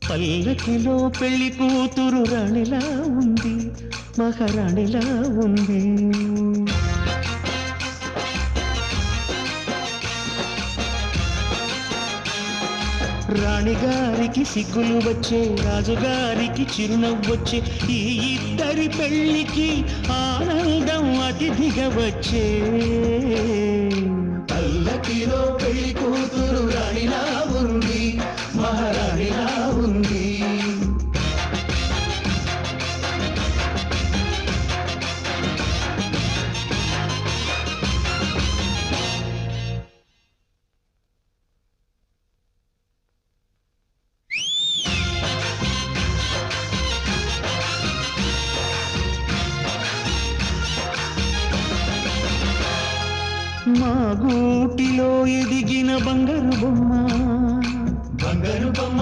పల్లకిలో పెళ్లి కూతురు రాణిలా ఉంది, మహారాణిలా ఉంది. రాణిగారికి సిగ్గులు వచ్చే, రాజుగారికి చిరునవ్వొచ్చే, ఈ ఇద్దరి పెళ్లికి ఆనందం అతిథిగా వచ్చే. పల్లకిలో పెళ్లి కూతురు రాణిలా ఉంది, మహారాణిలా ఉంది. మా గూటిలో ఎదిగిన బంగారు బొమ్మ, బంగారు బొమ్మ.